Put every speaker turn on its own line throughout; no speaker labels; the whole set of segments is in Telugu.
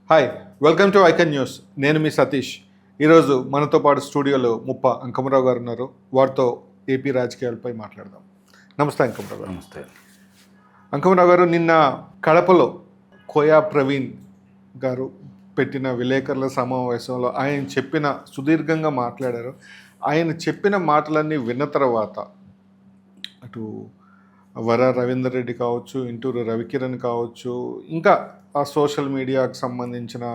Hi, welcome to icon news. నేను మీ సతీష్. ఈరోజు మనతో పాటు స్టూడియోలో ముప్ప అంకమరావు గారు ఉన్నారు. వారితో ఏపీ రాజకీయాలపై మాట్లాడదాం. నమస్తే అంకమరావు గారు.
నమస్తే.
అంకమరావు గారు, నిన్న కడపలో కోయా ప్రవీణ్ గారు పెట్టిన విలేకరుల సమావేశంలో ఆయన చెప్పిన సుదీర్ఘంగా మాట్లాడారు. ఆయన చెప్పిన మాటలన్నీ విన్న తర్వాత అటు వర రవీందర్ రెడ్డి కావచ్చు, ఇంటూరు రవికిరణ్ కావచ్చు, ఇంకా ఆ సోషల్ మీడియాకు సంబంధించిన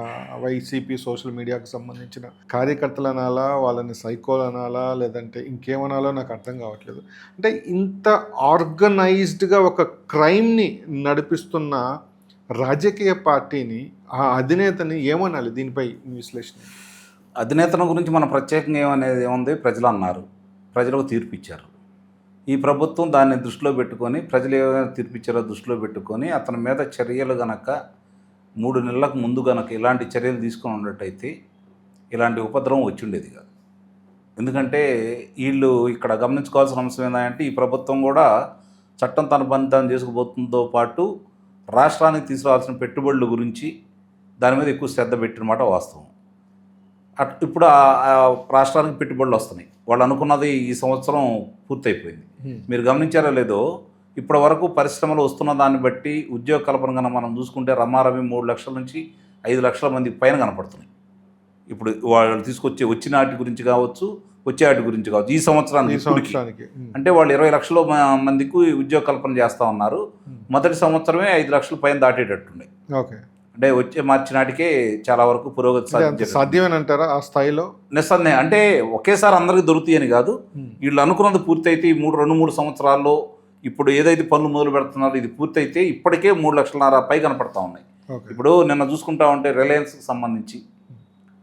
వైసీపీ సోషల్ మీడియాకు సంబంధించిన కార్యకర్తలు అనాలా, వాళ్ళని సైకోలు అనాలా, లేదంటే ఇంకేమనాలో నాకు అర్థం కావట్లేదు. అంటే ఇంత ఆర్గనైజ్డ్గా ఒక క్రైమ్ని నడిపిస్తున్న రాజకీయ పార్టీని, ఆ అధినేతని ఏమనాలి? దీనిపై విశ్లేషణ.
అధినేతల గురించి మనం ప్రత్యేకంగా ఏమనేది ఏముంది? ప్రజలు అన్నారు, ప్రజలకు తీర్పు ఇచ్చారు. ఈ ప్రభుత్వం దాన్ని దృష్టిలో పెట్టుకొని, ప్రజలు ఏమైనా తీర్పు ఇచ్చారో దృష్టిలో పెట్టుకొని అతని మీద చర్యలు గనక 3 నెలలకు ముందు గనక ఇలాంటి చర్యలు తీసుకొని ఉన్నట్టయితే ఇలాంటి ఉపద్రవం వచ్చి ఉండేది కాదు. ఎందుకంటే వీళ్ళు ఇక్కడ గమనించుకోవాల్సిన అంశం ఏంటంటే, ఈ ప్రభుత్వం కూడా చట్టం తన పని తాను చేసుకుపోతుందో పాటు రాష్ట్రానికి తీసుకురావాల్సిన పెట్టుబడుల గురించి దాని మీద ఎక్కువ శ్రద్ధ పెట్టినమాట వాస్తవం. ఇప్పుడు రాష్ట్రానికి పెట్టుబడులు వస్తున్నాయి. వాళ్ళు అనుకున్నది ఈ సంవత్సరం పూర్తయిపోయింది. మీరు గమనించారో లేదో, ఇప్పటి వరకు పరిశ్రమలు వస్తున్న దాన్ని బట్టి ఉద్యోగ కల్పన కన్నా మనం చూసుకుంటే రమారమి 3 లక్షల నుంచి 5 లక్షల మంది పైన కనపడుతున్నాయి. ఇప్పుడు వాళ్ళు వచ్చిన వాటి గురించి కావచ్చు, వచ్చే వాటి గురించి కావచ్చు, ఈ సంవత్సరానికి అంటే వాళ్ళు 20 లక్షల మందికి ఉద్యోగ కల్పన చేస్తూ ఉన్నారు. మొదటి సంవత్సరమే 5 లక్షల పైన దాటేటట్టుండే.
ఓకే,
అంటే వచ్చే మార్చి నాటికే చాలా వరకు పురోగతి
సాధ్యమేనంటారా ఆ స్థాయిలో?
నిస్సందేహం. అంటే ఒకేసారి అందరికి దొరుకుతాయని కాదు, వీళ్ళు అనుకున్నది పూర్తయితే ఈ 2-3 సంవత్సరాల్లో ఇప్పుడు ఏదైతే పనులు మొదలు పెడుతున్నారో ఇది పూర్తయితే ఇప్పటికే 3 లక్షల పై కనపడతా ఉన్నాయి. ఇప్పుడు నిన్న చూసుకుంటా ఉంటే రిలయన్స్కి సంబంధించి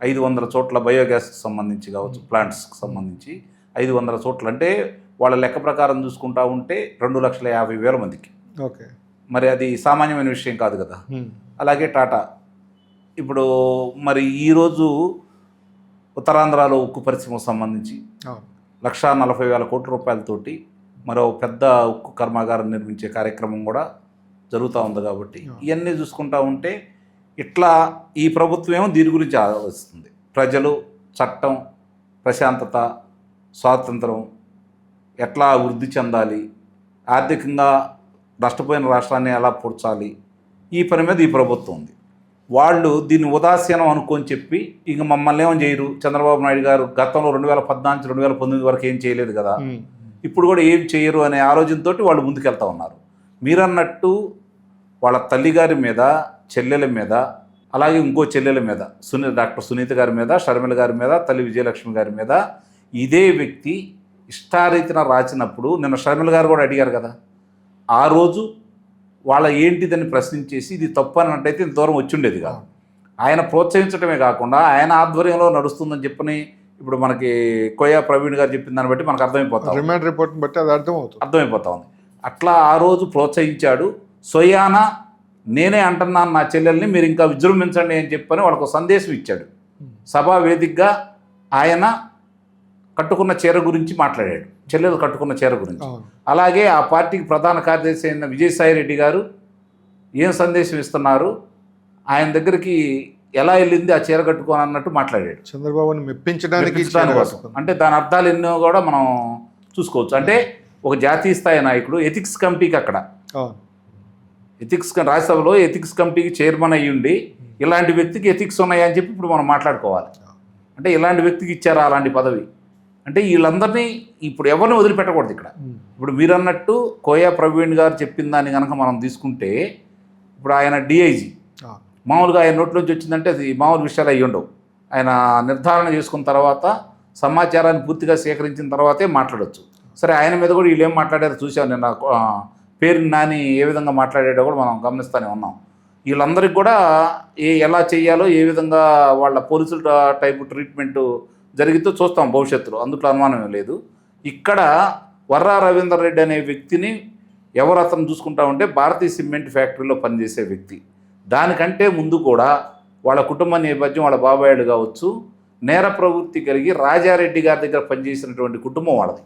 500 చోట్ల బయోగ్యాస్కి సంబంధించి కావచ్చు, ప్లాంట్స్కి సంబంధించి 500 చోట్ల, అంటే వాళ్ళ లెక్క ప్రకారం చూసుకుంటా ఉంటే 2,50,000 మందికి.
ఓకే,
మరి అది సామాన్యమైన విషయం కాదు కదా. అలాగే టాటా ఇప్పుడు మరి ఈరోజు ఉత్తరాంధ్రలో ఉక్కు పరిశ్రమకు సంబంధించి 1,40,000 కోట్ల రూపాయలతోటి మరో పెద్ద ఉక్కు కర్మాగారం నిర్మించే కార్యక్రమం కూడా జరుగుతూ ఉంది. కాబట్టి ఇవన్నీ చూసుకుంటా ఉంటే ఇట్లా ఈ ప్రభుత్వం ఏమో దీని గురించి ఆలోచిస్తుంది. ప్రజలు, చట్టం, ప్రశాంతత, స్వాతంత్రం ఎట్లా వృద్ధి చెందాలి, ఆర్థికంగా నష్టపోయిన రాష్ట్రాన్ని ఎలా పూడ్చాలి, ఈ పని మీద ఈ ప్రభుత్వం ఉంది. వాళ్ళు దీన్ని ఉదాసీనం అనుకొని చెప్పి ఇంక మమ్మల్ని ఏమని చేయరు. చంద్రబాబు నాయుడు గారు గతంలో 2014 2019 వరకు ఏం చేయలేదు కదా, ఇప్పుడు కూడా ఏం చేయరు అనే ఆలోచనతో వాళ్ళు ముందుకెళ్తా ఉన్నారు. మీరన్నట్టు వాళ్ళ తల్లిగారి మీద, చెల్లెల మీద, అలాగే ఇంకో చెల్లెల మీద, డాక్టర్ సునీత గారి మీద, షర్మిల గారి మీద, తల్లి విజయలక్ష్మి గారి మీద ఇదే వ్యక్తి ఇష్టారీతిన రాసినప్పుడు నిన్న షర్మిల గారు కూడా అడిగారు కదా, ఆ రోజు వాళ్ళ ఏంటిదని ప్రశ్నించేసి ఇది తప్పు అన్నట్టయితే ఇంత దూరం వచ్చి ఉండేది కాదు. ఆయన ప్రోత్సహించడమే కాకుండా ఆయన ఆధ్వర్యంలో నడుస్తుందని చెప్పని ఇప్పుడు మనకి కోయా ప్రవీణ్ గారు చెప్పిన దాన్ని బట్టి మనకు అర్థమైపోతా ఉంది. అట్లా ఆ రోజు ప్రోత్సహించాడు. సొయానా నేనే అంటున్నాను నా చెల్లెల్ని, మీరు ఇంకా విజృంభించండి అని చెప్పని వాళ్ళకు సందేశం ఇచ్చాడు. సభా వేదికగా ఆయన కట్టుకున్న చీర గురించి మాట్లాడాడు, చెల్లెలు కట్టుకున్న చీర గురించి. అలాగే ఆ పార్టీకి ప్రధాన కార్యదర్శి అయిన విజయసాయి రెడ్డి గారు ఏం సందేశం ఇస్తున్నారు, ఆయన దగ్గరికి ఎలా వెళ్ళింది ఆ చీర కట్టుకొని అన్నట్టు మాట్లాడాడు.
చంద్రబాబుని మెప్పించడానికి.
అంటే దాని అర్థాలు ఎన్నో కూడా మనం చూసుకోవచ్చు. అంటే ఒక జాతీయ స్థాయి నాయకుడు ఎథిక్స్ కమిటీకి, అక్కడ రాజ్యసభలో ఎథిక్స్ కమిటీకి చైర్మన్ అయ్యుండి ఇలాంటి వ్యక్తికి ఎథిక్స్ ఉన్నాయని చెప్పి ఇప్పుడు మనం మాట్లాడుకోవాలి. అంటే ఇలాంటి వ్యక్తికి ఇచ్చారా అలాంటి పదవి? అంటే వీళ్ళందరినీ ఇప్పుడు ఎవరిని వదిలిపెట్టకూడదు ఇక్కడ. ఇప్పుడు మీరు అన్నట్టు కోయా ప్రవీణ్ గారు చెప్పిన దాన్ని కనుక మనం తీసుకుంటే, ఇప్పుడు ఆయన డిఐజీ, మామూలుగా ఆయన నోట్లోంచి వచ్చిందంటే అది మామూలు విషయాలు అయ్యి ఉండవు. ఆయన నిర్ధారణ చేసుకున్న తర్వాత సమాచారాన్ని పూర్తిగా సేకరించిన తర్వాతే మాట్లాడవచ్చు. సరే, ఆయన మీద కూడా వీళ్ళు ఏం మాట్లాడారో చూసాం. నిన్న పేరు నాని ఏ విధంగా మాట్లాడాడో కూడా మనం గమనిస్తూనే ఉన్నాం. వీళ్ళందరికీ కూడా ఎలా చేయాలో, ఏ విధంగా వాళ్ళ పోలీసుల టైపు ట్రీట్మెంటు జరిగితే చూస్తాం భవిష్యత్తులో, అందుట్లో అనుమానం లేదు. ఇక్కడ వర్రా రవీందర్ రెడ్డి అనే వ్యక్తిని ఎవరు అతను చూసుకుంటా ఉంటే భారతీయ సిమెంట్ ఫ్యాక్టరీలో పనిచేసే వ్యక్తి. దానికంటే ముందు కూడా వాళ్ళ కుటుంబ నేపథ్యం, వాళ్ళ బాబాయిలు కావచ్చు, నేర ప్రవృత్తి కలిగి రాజారెడ్డి గారి దగ్గర పనిచేసినటువంటి కుటుంబం వాళ్ళది.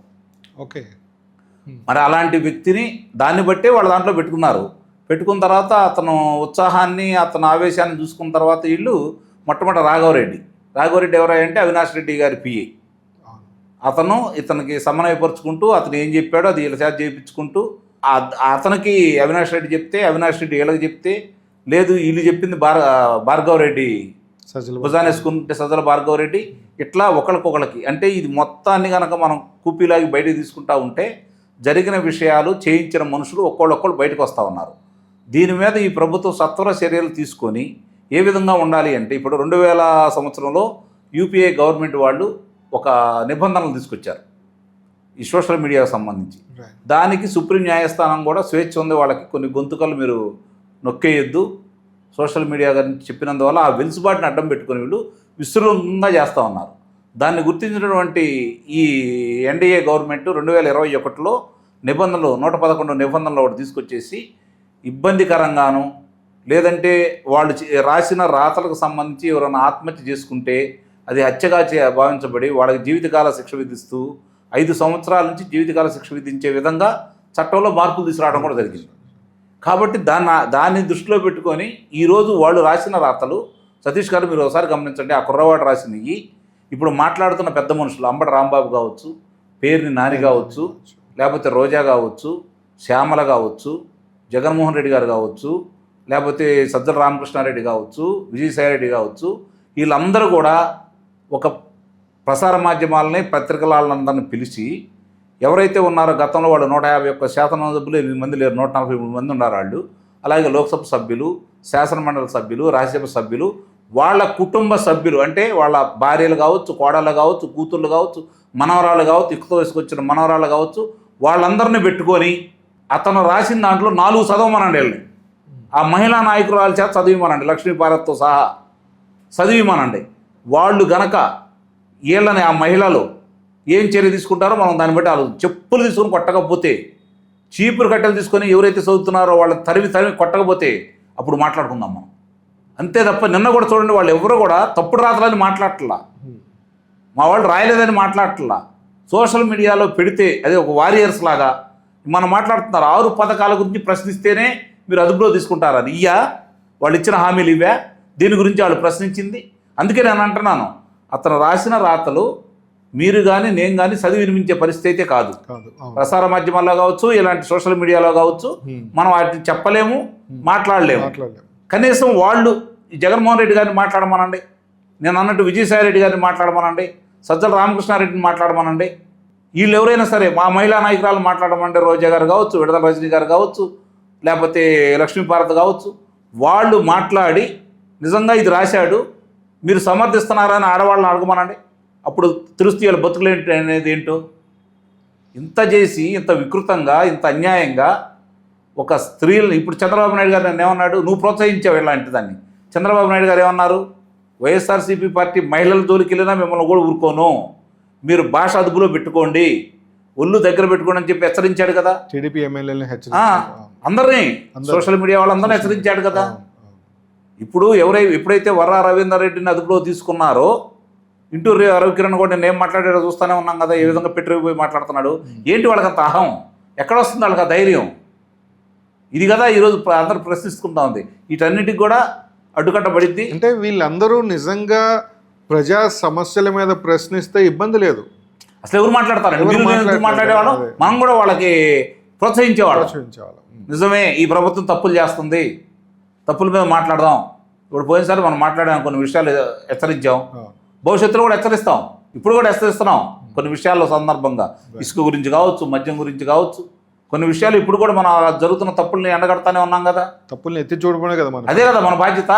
ఓకే,
మరి అలాంటి వ్యక్తిని దాన్ని బట్టే వాళ్ళ దాంట్లో పెట్టుకున్నారు. పెట్టుకున్న తర్వాత అతను ఉత్సాహాన్ని అతను ఆవేశాన్ని చూసుకున్న తర్వాత వీళ్ళు మొట్టమొదటి రాఘవరెడ్డి ఎవరంటే అవినాష్ రెడ్డి గారి పిఏ. అతను ఇతనికి సమన్వయపరుచుకుంటూ అతను ఏం చెప్పాడో అది వీళ్ళ చేత చేయించుకుంటూ అతనికి అవినాష్ రెడ్డి చెప్తే అవినాష్ రెడ్డి వీళ్ళకి చెప్తే లేదు వీళ్ళు చెప్పింది భార్గవరెడ్డి భుజానేసుకుంటే సజ్జల భార్గవరెడ్డి ఇట్లా ఒకరికొకరికి అంటే ఇది మొత్తాన్ని కనుక మనం కూపీలాగి బయటకు తీసుకుంటా ఉంటే జరిగిన విషయాలు చేయించిన మనుషులు ఒక్కొక్కళ్ళు బయటకు వస్తూ ఉన్నారు. దీని మీద ఈ ప్రభుత్వం సత్వర చర్యలు తీసుకొని ఏ విధంగా ఉండాలి అంటే ఇప్పుడు 2000 సంవత్సరంలో యూపీఏ గవర్నమెంట్ వాళ్ళు ఒక నిబంధనలు తీసుకొచ్చారు ఈ సోషల్ మీడియాకు సంబంధించి. దానికి సుప్రీం న్యాయస్థానం కూడా స్వేచ్ఛ ఉంది, వాళ్ళకి కొన్ని గొంతుకలు మీరు నొక్కేయొద్దు సోషల్ మీడియా గురించి చెప్పినందువల్ల ఆ వెలుసుబాటుని అడ్డం పెట్టుకుని వీళ్ళు విస్తృతంగా చేస్తూ ఉన్నారు. దాన్ని గుర్తించినటువంటి ఈ ఎన్డీఏ గవర్నమెంట్ 2021లో నిబంధనలు 111 నిబంధనలు ఒకటి తీసుకొచ్చేసి ఇబ్బందికరంగాను లేదంటే వాళ్ళు రాసిన రాతలకు సంబంధించి ఎవరైనా ఆత్మహత్య చేసుకుంటే అది హత్యగా భావించబడి వాళ్ళకి జీవితకాల శిక్ష విధిస్తూ 5 సంవత్సరాల నుంచి జీవితకాల శిక్ష విధించే విధంగా చట్టంలో మార్పులు తీసుకురావడం కూడా జరిగింది. కాబట్టి దాన్ని దృష్టిలో పెట్టుకొని ఈరోజు వాళ్ళు రాసిన రాతలు సతీష్ గారు మీరు ఒకసారి గమనించండి. ఆ కుర్రవాడు రాసినవి ఇప్పుడు మాట్లాడుతున్న పెద్ద మనుషులు అంబటి రాంబాబు కావచ్చు, పేర్ని నాని కావచ్చు, లేకపోతే రోజా కావచ్చు, శ్యామల కావచ్చు, జగన్మోహన్ రెడ్డి గారు కావచ్చు, లేకపోతే సజ్జల రామకృష్ణారెడ్డి కావచ్చు, విజయసాయిరెడ్డి కావచ్చు, వీళ్ళందరూ కూడా ఒక ప్రసార మాధ్యమాలని పత్రికలందరిని పిలిచి ఎవరైతే ఉన్నారో గతంలో వాళ్ళు 151 శాసనసభ్యులు 8 మంది లేరు, 143 మంది ఉన్నారు వాళ్ళు. అలాగే లోక్సభ సభ్యులు, శాసనమండలి సభ్యులు, రాజ్యసభ సభ్యులు, వాళ్ళ కుటుంబ సభ్యులు అంటే వాళ్ళ భార్యలు కావచ్చు, కోడళ్ళు కావచ్చు, కూతుళ్ళు కావచ్చు, మనవరాళ్ళు కావచ్చు, ఇక్కుతో వేసుకొచ్చిన మనవరాళ్ళు కావచ్చు, వాళ్ళందరినీ పెట్టుకొని అతను రాసిన దాంట్లో 4 చదవమనండి వెళ్ళి ఆ మహిళా నాయకురాల చేత చదివిమనండి, లక్ష్మీపార్వతితో సహా చదివిమనండి. వాళ్ళు గనక వీళ్ళని ఆ మహిళలు ఏం చర్య తీసుకుంటారో మనం దాన్ని బట్టి వాళ్ళు చెప్పులు తీసుకొని కొట్టకపోతే, చీపురు కట్టెలు తీసుకొని ఎవరైతే చదువుతున్నారో వాళ్ళని తరిమి కొట్టకపోతే అప్పుడు మాట్లాడుకుందాం మనం. అంతే తప్ప నిన్న కూడా చూడండి వాళ్ళు ఎవరు కూడా తప్పుడు రాతలని మాట్లాడట్లా, మా వాళ్ళు రాయలేదని మాట్లాడట్లా. సోషల్ మీడియాలో పెడితే అదే ఒక వారియర్స్ లాగా మనం మాట్లాడుతున్నారు. 6 పథకాల గురించి ప్రశ్నిస్తేనే మీరు అదుపులో తీసుకుంటారని వాళ్ళు ఇచ్చిన హామీలు ఇవే, దీని గురించి వాళ్ళు ప్రశ్నించింది. అందుకే నేను అంటున్నాను అతను రాసిన రాతలు మీరు కానీ నేను కానీ చదివి వినిపించే పరిస్థితి అయితే కాదు. ప్రసార మాధ్యమాల్లో కావచ్చు, ఇలాంటి సోషల్ మీడియాలో కావచ్చు, మనం వాటిని చెప్పలేము, మాట్లాడలేము. కనీసం వాళ్ళు జగన్మోహన్ రెడ్డి గారిని మాట్లాడమనండి, నేను అన్నట్టు విజయసాయిరెడ్డి గారిని మాట్లాడమనండి, సజ్జల రామకృష్ణారెడ్డిని మాట్లాడమనండి, వీళ్ళు ఎవరైనా సరే మా మహిళా నాయకురాలు మాట్లాడమంటే రోజా గారు కావచ్చు, విడదల రజనీ గారు కావచ్చు, లేకపోతే లక్ష్మీపార్వతి కావచ్చు, వాళ్ళు మాట్లాడి నిజంగా ఇది రాశాడు మీరు సమర్థిస్తున్నారని ఆడవాళ్ళని అడగమనండి. అప్పుడు తెలుస్తుంది వాళ్ళ బతుకులేంటి అనేది ఏంటో. ఇంత చేసి ఇంత వికృతంగా ఇంత అన్యాయంగా ఒక స్త్రీలను ఇప్పుడు చంద్రబాబు నాయుడు గారు నన్ను ఏమన్నాడు, నువ్వు ప్రోత్సహించావు ఇలాంటి దాన్ని. చంద్రబాబు నాయుడు గారు ఏమన్నారు, వైఎస్ఆర్సీపీ పార్టీ మహిళల జోలికి వెళ్ళినా మిమ్మల్ని కూడా ఊరుకోను, మీరు భాష అదుపులో పెట్టుకోండి, ఒళ్ళు దగ్గర పెట్టుకోండి అని చెప్పి హెచ్చరించాడు కదా.
టీడీపీ ఎమ్మెల్యేలను
అందరినీ సోషల్ మీడియా వాళ్ళందరినీ హెచ్చరించాడు కదా. ఇప్పుడు ఎప్పుడైతే వర్రా రవీందర్ రెడ్డిని అదుపులో తీసుకున్నారో ఇంటూరు రవికిరణ్ కూడా నేను ఏం మాట్లాడాడో చూస్తూనే ఉన్నాం కదా, ఏ విధంగా పెట్టిపోయి మాట్లాడుతున్నాడు. ఏంటి వాళ్ళకి అంత అహం, ఎక్కడ వస్తుంది వాళ్ళకి ఆ ధైర్యం? ఇది కదా ఈరోజు అందరూ ప్రశ్నిస్తుంటా ఉంది. వీటన్నిటికి కూడా అడ్డుకట్టబడిద్ది.
అంటే వీళ్ళందరూ నిజంగా ప్రజా సమస్యల మీద ప్రశ్నిస్తే ఇబ్బంది లేదు,
అసలు ఎవరు మాట్లాడతారండి? మీరు మాట్లాడేవాళ్ళం, మనం కూడా వాళ్ళకి ప్రోత్సహించేవాళ్ళం. నిజమే ఈ ప్రభుత్వం తప్పులు చేస్తుంది, తప్పుల మీద మాట్లాడదాం. ఇప్పుడు పోయినసారి మనం మాట్లాడాం, కొన్ని విషయాలు హెచ్చరించాం, భవిష్యత్తులో కూడా హెచ్చరిస్తాం, ఇప్పుడు కూడా హెచ్చరిస్తున్నాం. కొన్ని విషయాల్లో సందర్భంగా ఇసుక గురించి కావచ్చు, మద్యం గురించి కావచ్చు, కొన్ని విషయాలు ఇప్పుడు కూడా మనం జరుగుతున్న తప్పుల్ని ఎండగడతానే ఉన్నాం కదా.
తప్పుల్ని ఎత్తి చూడబోనే కదా
అదే కదా మన బాధ్యత.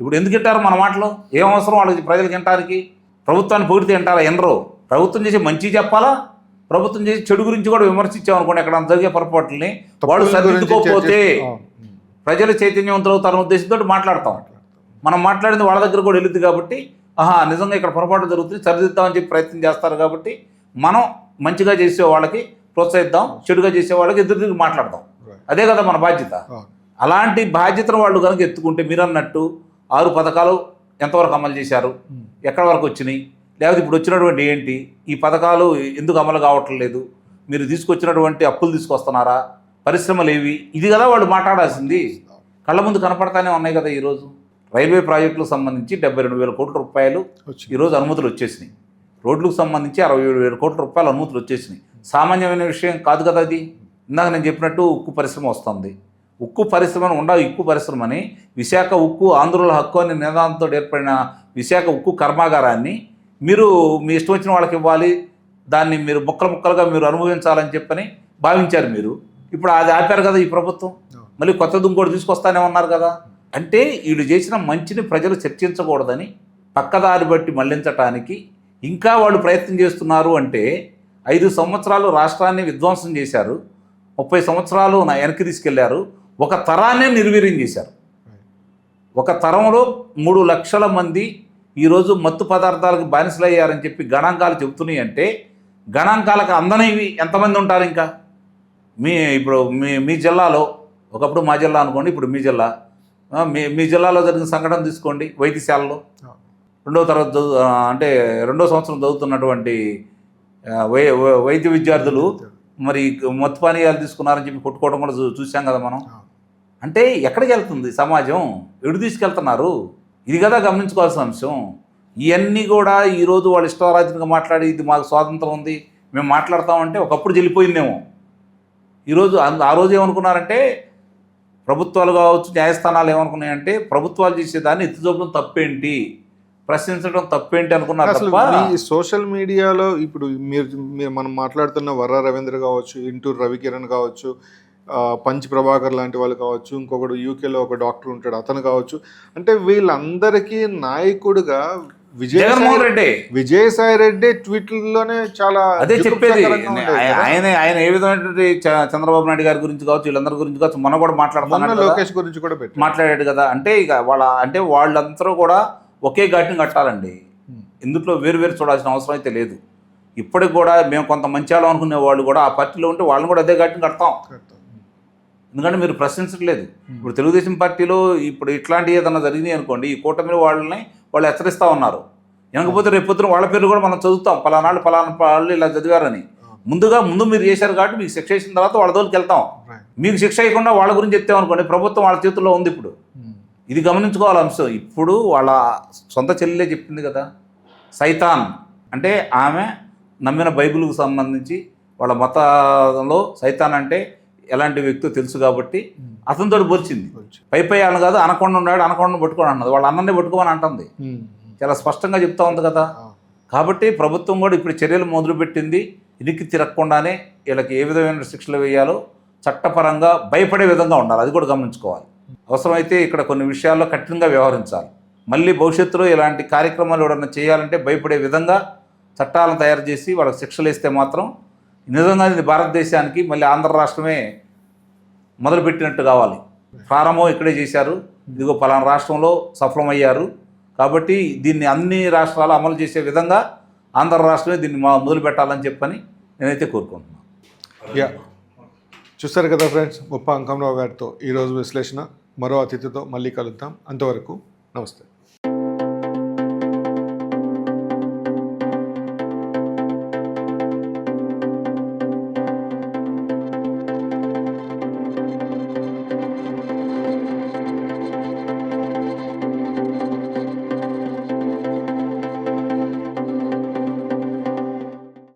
ఇప్పుడు ఎందుకు వింటారు మన మాటలు? ఏం అవసరం వాళ్ళకి ప్రజలకు వినటానికి? ప్రభుత్వాన్ని పొగిడితే వింటారా? ఎనరు. ప్రభుత్వం చేసి మంచి చెప్పాలా, ప్రభుత్వం చేసి చెడు గురించి కూడా విమర్శించామనుకోండి, ఎక్కడ జరిగే పొరపాట్లని వాళ్ళు సరిదిద్దుకోకపోతే ప్రజలు చైతన్యవంతులు అవుతారన్న ఉద్దేశంతో మాట్లాడతాం. మనం మాట్లాడింది వాళ్ళ దగ్గర కూడా వెళ్ళింది కాబట్టి నిజంగా ఇక్కడ పొరపాటు జరుగుతుంది, సరిదిద్దామని చెప్పి ప్రయత్నం చేస్తారు. కాబట్టి మనం మంచిగా చేసే వాళ్ళకి ప్రోత్సహిద్దాం, చెడుగా చేసే వాళ్ళకి ఎదురు మాట్లాడదాం. అదే కదా మన బాధ్యత. అలాంటి బాధ్యతను వాళ్ళు కనుక ఎత్తుకుంటే మీరు అన్నట్టు 6 పథకాలు ఎంతవరకు అమలు చేశారు, ఎక్కడ వరకు వచ్చినాయి, లేకపోతే ఇప్పుడు వచ్చినటువంటి ఏంటి, ఈ పథకాలు ఎందుకు అమలు కావట్లేదు, మీరు తీసుకొచ్చినటువంటి అప్పులు తీసుకొస్తున్నారా, పరిశ్రమలు ఏవి, ఇది కదా వాళ్ళు మాట్లాడాల్సింది. కళ్ళ ముందు కనపడతానే ఉన్నాయి కదా. ఈరోజు రైల్వే ప్రాజెక్టులకు సంబంధించి 72,000 కోట్ల రూపాయలు ఈరోజు అనుమతులు వచ్చేసినాయి. రోడ్లకు సంబంధించి 67,000 కోట్ల రూపాయలు అనుమతులు వచ్చేసినాయి. సామాన్యమైన విషయం కాదు కదా అది. ఇందాక నేను చెప్పినట్టు ఉక్కు పరిశ్రమ వస్తుంది. ఉక్కు పరిశ్రమను ఉక్కు పరిశ్రమని విశాఖ ఉక్కు ఆంధ్రుల హక్కు అనే నినాదంతో ఏర్పడిన విశాఖ ఉక్కు కర్మాగారాన్ని మీరు మీ ఇష్టం వచ్చిన వాళ్ళకి ఇవ్వాలి, దాన్ని మీరు ముక్కలు ముక్కలుగా మీరు అనుభవించాలని చెప్పని భావించారు మీరు. ఇప్పుడు అది ఆపారు కదా ఈ ప్రభుత్వం. మళ్ళీ కొత్తది ఇంకోటి తీసుకొస్తానే ఉన్నారు కదా. అంటే వీళ్ళు చేసిన మంచిని ప్రజలు చర్చించకూడదని పక్కదారి బట్టి మళ్లించటానికి ఇంకా వాళ్ళు ప్రయత్నం చేస్తున్నారు. అంటే 5 సంవత్సరాలు రాష్ట్రాన్ని విధ్వంసం చేశారు, 30 సంవత్సరాలు వెనక్కి తీసుకెళ్లారు, ఒక తరాన్నే నిర్వీర్యం చేశారు. ఒక తరంలో 3 లక్షల మంది ఈరోజు మత్తు పదార్థాలకు బానిసలయ్యారని చెప్పి గణాంకాలు చెబుతున్నాయి. అంటే గణాంకాలకు అందనివి ఎంతమంది ఉంటారు ఇంకా? ఇప్పుడు మీ జిల్లాలో, ఒకప్పుడు మా జిల్లా అనుకోండి, ఇప్పుడు మీ జిల్లా, మీ జిల్లాలో జరిగిన సంఘటన తీసుకోండి. వైద్యశాలలో రెండో సంవత్సరం చదువుతున్నటువంటి వైద్య విద్యార్థులు మరి మత్తు పానీయాలు తీసుకున్నారని చెప్పి కొట్టుకోవడం కూడా చూసాం కదా మనం. అంటే ఎక్కడికి వెళ్తుంది సమాజం? ఎడు తీసుకెళ్తున్నారు? ఇది కదా గమనించుకోవాల్సిన అంశం. ఇవన్నీ కూడా ఈరోజు వాళ్ళు ఇష్టారాజ్యంగా మాట్లాడి ఇది మాకు స్వాతంత్రం ఉంది మేము మాట్లాడతామంటే ఒకప్పుడు చెల్లిపోయిందేమో. ఈరోజు ఆ రోజు ఏమనుకున్నారంటే ప్రభుత్వాలు కావచ్చు, న్యాయస్థానాలు ఏమనుకున్నాయంటే ప్రభుత్వాలు చేసేదాన్ని ఎత్తుచూపడం తప్పేంటి, ప్రశ్నించడం తప్పేంటి అనుకున్నారు తప్ప.
ఈ సోషల్ మీడియాలో ఇప్పుడు మీరు మనం మాట్లాడుతున్న వర్రా రవీంద్ర కావచ్చు, ఇంటూరు రవికిరణ్ కావచ్చు, పంచ్ ప్రభాకర్ లాంటి వాళ్ళు కావచ్చు, ఇంకొకడు యూకేలో ఒక డాక్టర్ ఉంటాడు అతను కావచ్చు, అంటే వీళ్ళందరికీ నాయకుడుగా విజయసాయి రెడ్డి ట్వీట్లలోనే చాలా
అదే చెప్పేది. ఆయన ఏ విధమైనటువంటి చంద్రబాబు నాయుడు గారి గురించి కావచ్చు, వీళ్ళందరి గురించి కావచ్చు, మొన్న కూడా మాట్లాడుతున్నాడు,
లోకేష్ గురించి కూడా
మాట్లాడాడు కదా. అంటే ఇక వాళ్ళందరూ కూడా ఒకే ఘాటిని కట్టాలండి. ఇందులో వేరు చూడాల్సిన అవసరం అయితే లేదు. ఇప్పటికి కూడా మేము కొంత మంచి వాళ్ళం అనుకునే వాళ్ళు కూడా ఆ పార్టీలో ఉంటే వాళ్ళని కూడా అదే ఘాటిని కడతాం. ఎందుకంటే మీరు ప్రశ్నించట్లేదు. ఇప్పుడు తెలుగుదేశం పార్టీలో ఇప్పుడు ఇట్లాంటి ఏదన్నా జరిగినాయి అనుకోండి, ఈ కూటమిలో వాళ్ళు హెచ్చరిస్తూ ఉన్నారు. వెనకపోతే రేపు పొద్దున వాళ్ళ పేర్లు కూడా మనం చదువుతాం, పలానా వాళ్ళు ఇలా చదివారని. ముందు మీరు చేశారు కాబట్టి మీకు శిక్ష వేసిన తర్వాత వాళ్ళ దోలికి వెళ్తాం. మీకు శిక్ష వేయకుండా వాళ్ళ గురించి చెప్తామనుకోండి, ప్రభుత్వం వాళ్ళ చేతుల్లో ఉంది. ఇప్పుడు ఇది గమనించుకోవాలి అంశం. ఇప్పుడు వాళ్ళ సొంత చెల్లెలే చెప్పింది కదా, సైతాన్ అంటే ఆమె నమ్మిన బైబిల్కు సంబంధించి వాళ్ళ మతంలో సైతాన్ అంటే ఎలాంటి వ్యక్తో తెలుసు కాబట్టి అతనితో పోల్చింది. పై వాళ్ళని కాదు, అనకొండ ఉన్నాడు, అనకొండను పట్టుకోని అన్నది, వాళ్ళ అన్ననే పట్టుకోమని అంటుంది. చాలా స్పష్టంగా చెప్తా ఉంది కదా. కాబట్టి ప్రభుత్వం కూడా ఇప్పుడు చర్యలు మొదలుపెట్టింది. ఇనికి తిరగకుండానే వీళ్ళకి ఏ విధమైన శిక్షలు వేయాలో చట్టపరంగా భయపడే విధంగా ఉండాలి. అది కూడా గమనించుకోవాలి. అవసరమైతే ఇక్కడ కొన్ని విషయాల్లో కఠినంగా వ్యవహరించాలి. మళ్ళీ భవిష్యత్తులో ఇలాంటి కార్యక్రమాలు ఎవరైనా చేయాలంటే భయపడే విధంగా చట్టాలను తయారు చేసి వాళ్ళకి శిక్షలు వేస్తే మాత్రం నిజంగా ఇది భారతదేశానికి మళ్ళీ ఆంధ్ర రాష్ట్రమే మొదలుపెట్టినట్టు కావాలి. ప్రారంభం ఇక్కడే చేశారు, ఇదిగో పలానా రాష్ట్రంలో సఫలమయ్యారు. కాబట్టి దీన్ని అన్ని రాష్ట్రాలు అమలు చేసే విధంగా ఆంధ్ర రాష్ట్రమే దీన్ని మొదలు పెట్టాలని చెప్పని నేనైతే కోరుకుంటున్నాను.
చూస్తారు కదా ఫ్రెండ్స్, గొప్ప అంకంరావు గారితో ఈరోజు విశ్లేషణ. మరో అతిథితో మళ్ళీ కలుద్దాం. అంతవరకు నమస్తే.